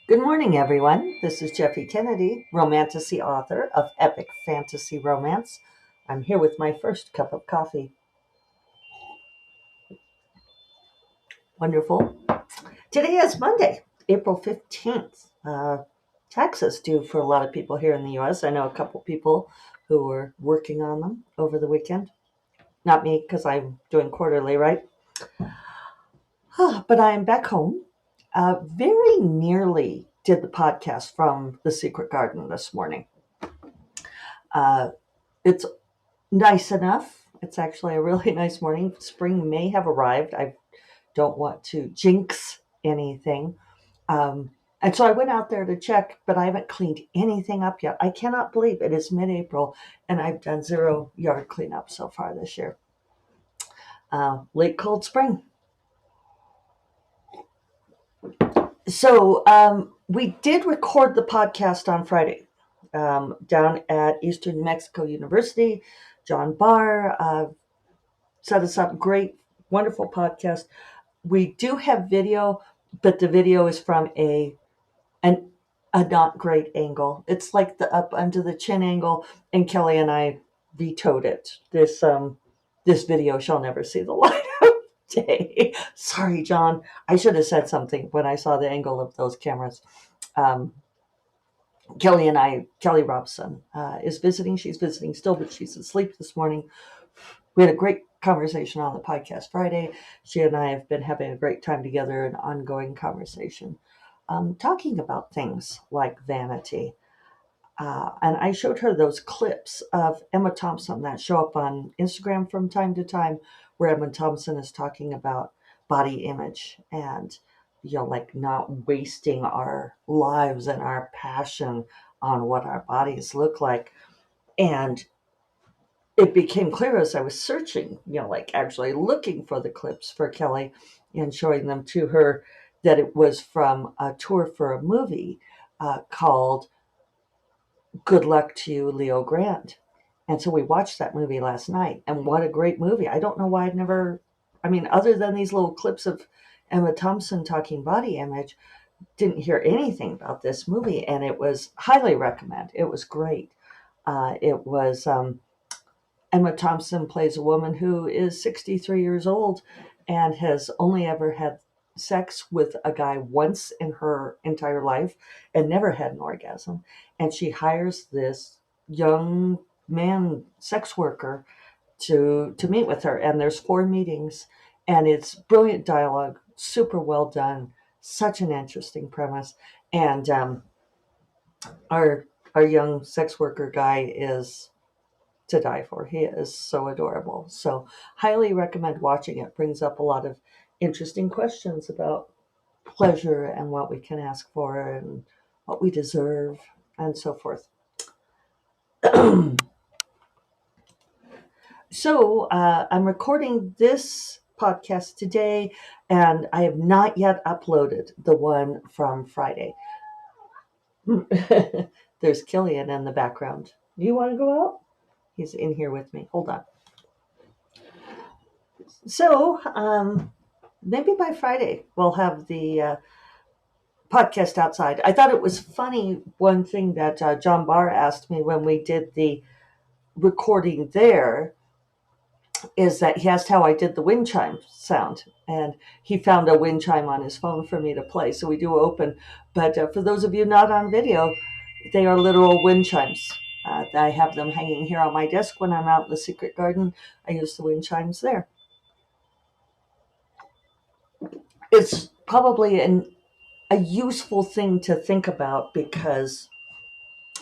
Good morning, everyone. This is Jeffy Kennedy, romantasy author of epic fantasy romance. I'm here with my first cup of coffee. Wonderful. Today is Monday, April 15th. Taxes due for a lot of people here in the U.S. I know a couple people who were working on them over the weekend. Not me, because I'm doing quarterly, right? But I am back home. Very nearly did the podcast from the Secret Garden this morning. It's nice enough. It's actually a really nice morning. Spring may have arrived. I don't want to jinx anything. And so I went out there to check, but I haven't cleaned anything up yet. I cannot believe it is mid-April and I've done 0 yard cleanup so far this year. Late cold spring. So we did record the podcast on Friday down at Eastern New Mexico University. John Barr set us up. Great, wonderful podcast. We do have video, but the video is from a not great angle. It's like the up under the chin angle, and Kelly and I vetoed it. This video shall never see the light of day. Sorry, John. I should have said something when I saw the angle of those cameras. Kelly Robson is visiting. She's visiting still, but she's asleep this morning. We had a great conversation on the podcast Friday. She and I have been having a great time together, an ongoing conversation, talking about things like vanity. And I showed her those clips of Emma Thompson that show up on Instagram from time to time, where Emma Thompson is talking about body image and, like not wasting our lives and our passion on what our bodies look like. And it became clear as I was searching, like actually looking for the clips for Kelly and showing them to her, that it was from a tour for a movie called Good Luck to You, Leo Grande. And so we watched that movie last night, and what a great movie. I don't know why other than these little clips of Emma Thompson talking body image, didn't hear anything about this movie, and it was highly recommend. It was great. It was Emma Thompson plays a woman who is 63 years old and has only ever had sex with a guy once in her entire life and never had an orgasm. And she hires this young man sex worker to meet with her. And there's 4 meetings, and it's brilliant dialogue, super well done, such an interesting premise. And our young sex worker guy is to die for. He is so adorable. So highly recommend watching it. Brings up a lot of interesting questions about pleasure and what we can ask for and what we deserve and so forth. So I'm recording this podcast today, and I have not yet uploaded the one from Friday. There's Killian in the background. Do you want to go out? He's in here with me. Hold on. So maybe by Friday we'll have the podcast outside. I thought it was funny, one thing that John Barr asked me when we did the recording there is that he asked how I did the wind chime sound, and he found a wind chime on his phone for me to play. So we do open, but for those of you not on video, they are literal wind chimes. I have them hanging here on my desk when I'm out in the secret garden. I use the wind chimes there. It's probably a useful thing to think about, because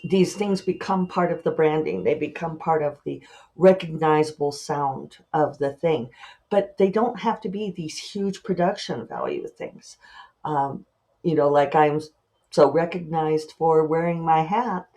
these things become part of the branding. They become part of the recognizable sound of the thing, but they don't have to be these huge production value things. Like I'm so recognized for wearing my hat,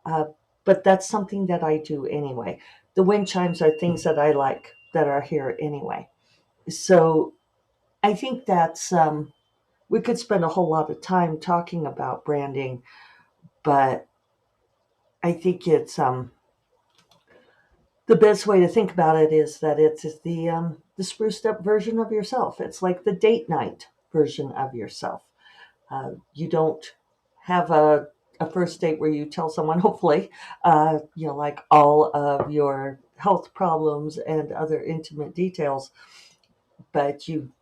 but that's something that I do anyway. The wind chimes are things that I like that are here anyway. So I think that's, we could spend a whole lot of time talking about branding, but I think it's the best way to think about it is that it's the spruced up version of yourself. It's like the date night version of yourself. You don't have a first date where you tell someone, hopefully, like all of your health problems and other intimate details, but you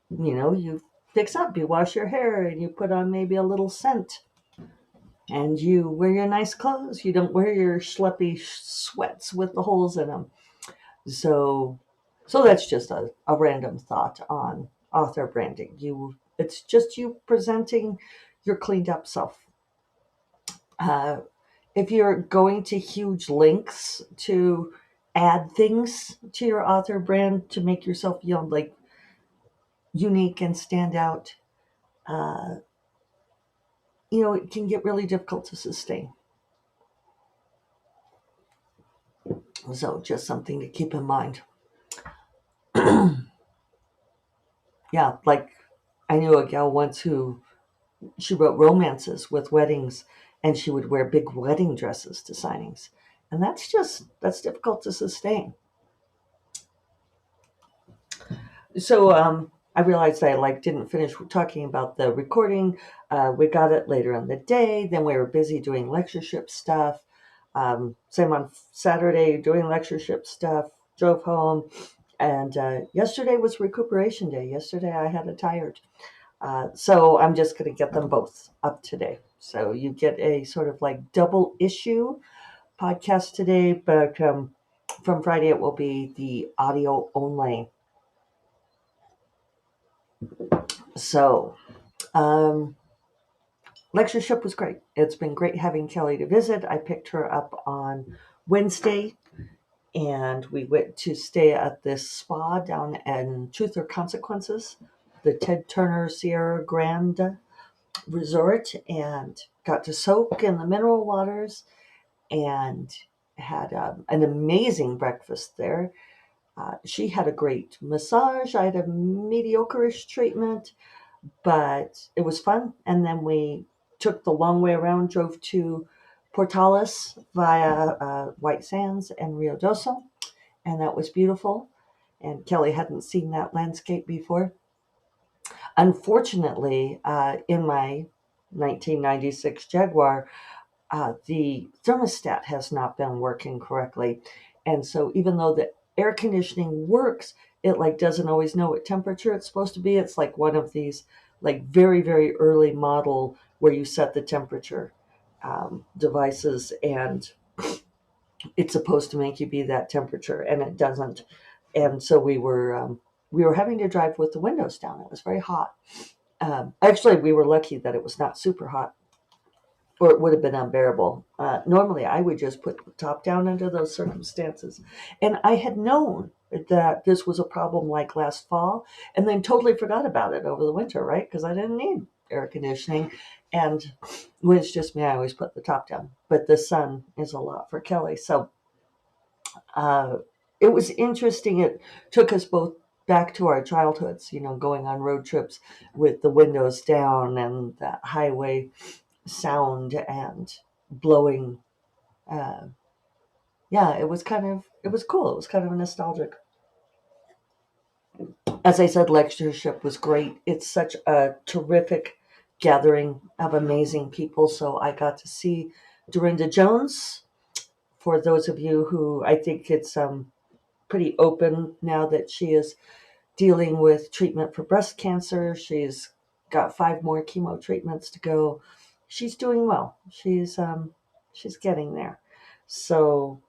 fix up, you wash your hair, and you put on maybe a little scent, and you wear your nice clothes. You don't wear your schleppy sweats with the holes in them. So that's just a random thought on author branding. It's just you presenting your cleaned up self. Uh, if you're going to huge lengths to add things to your author brand to make yourself, like unique and stand out, uh, it can get really difficult to sustain. So just something to keep in mind. Yeah, like I knew a gal once who she wrote romances with weddings, and she would wear big wedding dresses to signings. And that's difficult to sustain. So I realized I didn't finish talking about the recording. We got it later in the day. Then we were busy doing lectureship stuff. Same on Saturday, doing lectureship stuff. Drove home, and yesterday was recuperation day. Yesterday I had a tired. So I'm just going to get them both up today. So you get a sort of double issue podcast today, but from Friday it will be the audio only. So lectureship was great. It's been great having Kelly to visit. I picked her up on Wednesday, and we went to stay at this spa down in Truth or Consequences, the Ted Turner Sierra Grande Resort, and got to soak in the mineral waters and had an amazing breakfast there. She had a great massage. I had a mediocre-ish treatment, but it was fun. And then we took the long way around, drove to Portales via White Sands and Rio Doce, and that was beautiful. And Kelly hadn't seen that landscape before. Unfortunately, in my 1996 Jaguar, the thermostat has not been working correctly. And so even though the air conditioning works, it doesn't always know what temperature it's supposed to be. It's like one of these very, very early model where you set the temperature devices, and it's supposed to make you be that temperature, and it doesn't. And so we were having to drive with the windows down. It was very hot. Actually, we were lucky that it was not super hot, or it would have been unbearable. Normally, I would just put the top down under those circumstances. And I had known that this was a problem like last fall, and then totally forgot about it over the winter, right? Because I didn't need air conditioning. And when it's just me, I always put the top down. But the sun is a lot for Kelly. So uh, it was interesting. It took us both back to our childhoods, going on road trips with the windows down and the highway sound and blowing. Uh, yeah, it was cool. It was kind of nostalgic. As I said, lectureship was great. It's such a terrific gathering of amazing people. So I got to see Dorinda Jones. For those of you who, I think it's pretty open now that she is dealing with treatment for breast cancer. She's got 5 more chemo treatments to go. She's doing well. She's getting there. So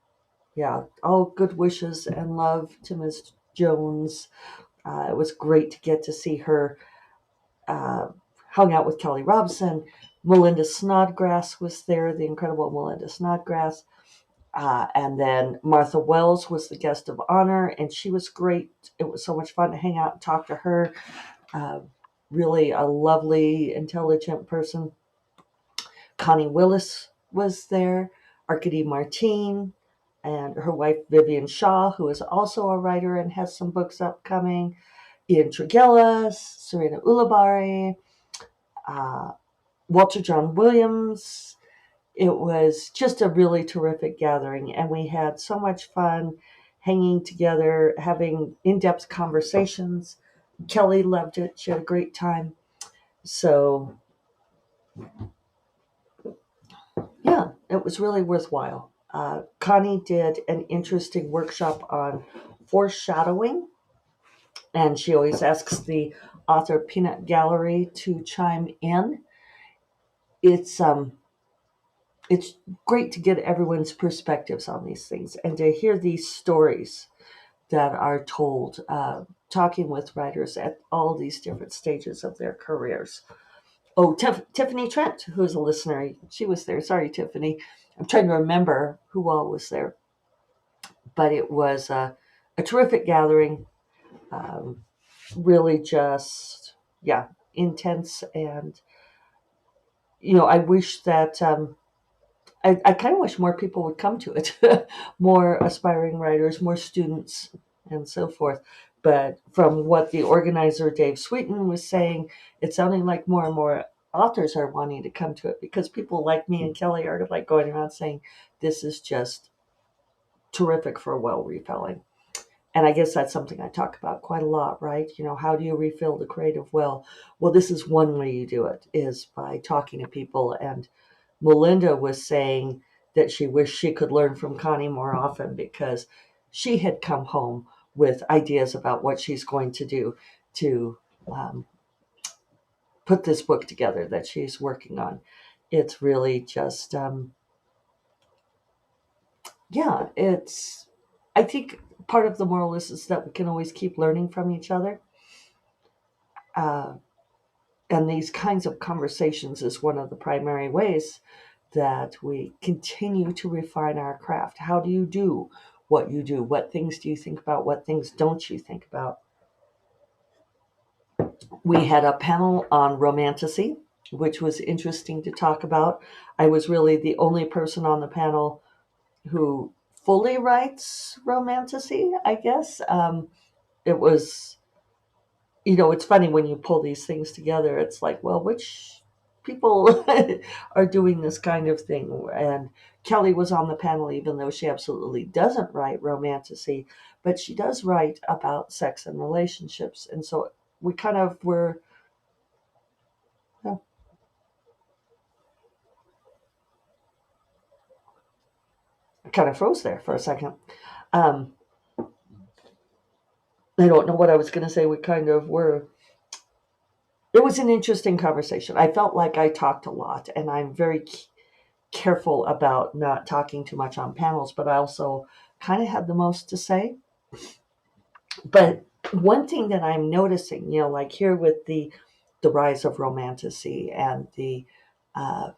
yeah, all good wishes and love to Ms. Jones. It was great to get to see her. Uh, Hung out with Kelly Robson. Melinda Snodgrass was there, the incredible Melinda Snodgrass. And then Martha Wells was the guest of honor, and she was great. It was so much fun to hang out and talk to her. Uh, Really a lovely, intelligent person. Connie Willis was there, Arcady Martine, and her wife Vivian Shaw, who is also a writer and has some books upcoming. Ian Tregellas, Serena Ulibarri, uh, Walter John Williams. It was just a really terrific gathering, and we had so much fun hanging together, having in-depth conversations. Kelly loved it. She had a great time. So it was really worthwhile. Connie did an interesting workshop on foreshadowing, and she always asks the author Peanut Gallery to chime in. It's it's great to get everyone's perspectives on these things and to hear these stories that are told, talking with writers at all these different stages of their careers. Oh, Tiffany Trent, who's a listener, she was there. Sorry, Tiffany. I'm trying to remember who all was there, but it was a terrific gathering. Um, really just, yeah, intense. And, I wish that I kind of wish more people would come to it, more aspiring writers, more students, and so forth. But from what the organizer, Dave Sweeten, was saying, it's sounding like more and more authors are wanting to come to it because people like me and Kelly are like going around saying, this is just terrific for well refilling. And I guess that's something I talk about quite a lot, right? How do you refill the creative well? Well, this is one way you do it, is by talking to people. And Melinda was saying that she wished she could learn from Connie more often because she had come home with ideas about what she's going to do to um, put this book together that she's working on. It's really just, yeah, I think part of the moral is that we can always keep learning from each other. Uh, and these kinds of conversations is one of the primary ways that we continue to refine our craft. How do you do what you do? What things do you think about? What things don't you think about? We had a panel on romanticy, which was interesting to talk about. I was really the only person on the panel who fully writes romanticy, I guess. It was, it's funny when you pull these things together. It's like, well, which people are doing this kind of thing? And Kelly was on the panel, even though she absolutely doesn't write romanticy, but she does write about sex and relationships. And so we kind of were, well, I kind of froze there for a second. Um, I don't know what I was going to say. We kind of were. It was an interesting conversation. I felt like I talked a lot, and I'm very careful about not talking too much on panels, but I also kind of had the most to say. But one thing that I'm noticing, like here with the rise of romanticy and the I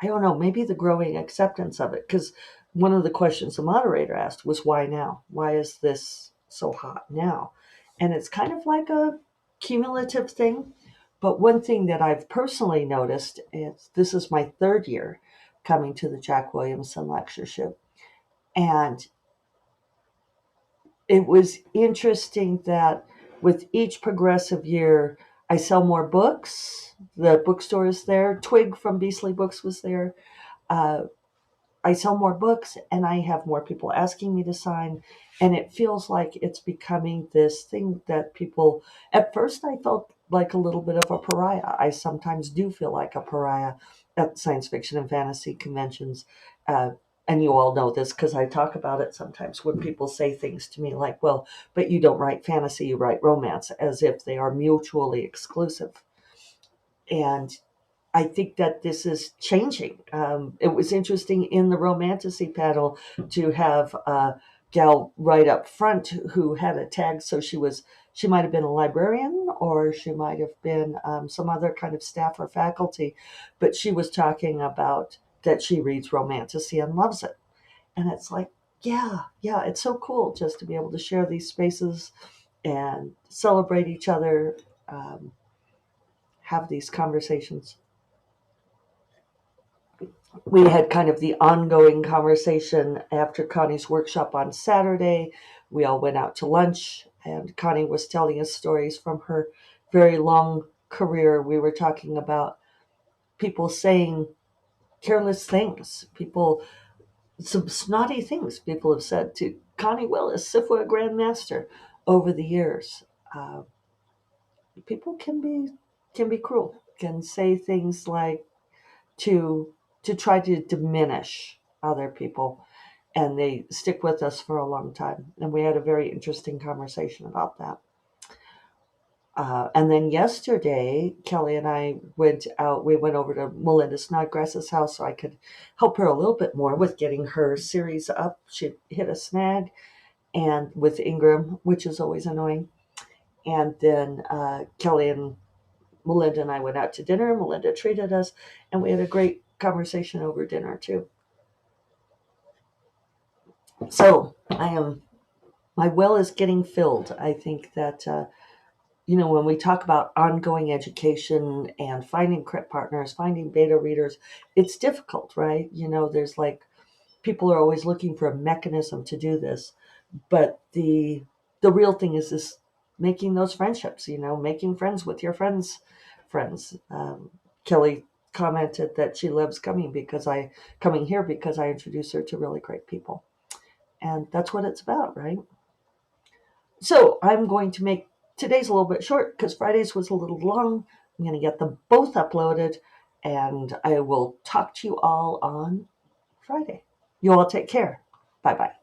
don't know, maybe the growing acceptance of it, because one of the questions the moderator asked was, why now? Why is this so hot now? And it's kind of like a cumulative thing. But one thing that I've personally noticed is this is my third year coming to the Jack Williamson Lectureship. And it was interesting that with each progressive year, I sell more books. The bookstore is there. Twig from Beasley Books was there. Uh, I sell more books and I have more people asking me to sign. And it feels like it's becoming this thing that people, at first, I felt like a little bit of a pariah. I sometimes do feel like a pariah at science fiction and fantasy conventions. Uh, and you all know this because I talk about it sometimes when people say things to me like, well, but you don't write fantasy, you write romance, as if they are mutually exclusive. And I think that this is changing. It was interesting in the romanticy panel to have a gal right up front who had a tag. So she might have been a librarian or she might have been some other kind of staff or faculty, but she was talking about that she reads romanticy and loves it. And it's like, yeah, it's so cool just to be able to share these spaces and celebrate each other, um, have these conversations. We had kind of the ongoing conversation after Connie's workshop on Saturday. We all went out to lunch, and Connie was telling us stories from her very long career. We were talking about people saying careless things, some snotty things people have said to Connie Willis, SIFWA Grandmaster, over the years. Uh, People can be cruel, can say things like to to try to diminish other people, and they stick with us for a long time. And we had a very interesting conversation about that. And then yesterday, Kelly and I went out. We went over to Melinda Snodgrass's house so I could help her a little bit more with getting her series up. She hit a snag, and with Ingram, which is always annoying. And then Kelly and Melinda and I went out to dinner. Melinda treated us, and we had a great conversation over dinner too. So my well is getting filled. I think that when we talk about ongoing education and finding crit partners, finding beta readers, it's difficult, right? There's people are always looking for a mechanism to do this, but the real thing is this: making those friendships. Making friends with your friends. Kelly commented that she loves coming here because I introduce her to really great people, and that's what it's about, right? So I'm going to make today's a little bit short because Friday's was a little long. I'm going to get them both uploaded, and I will talk to you all on Friday. You all take care. Bye bye.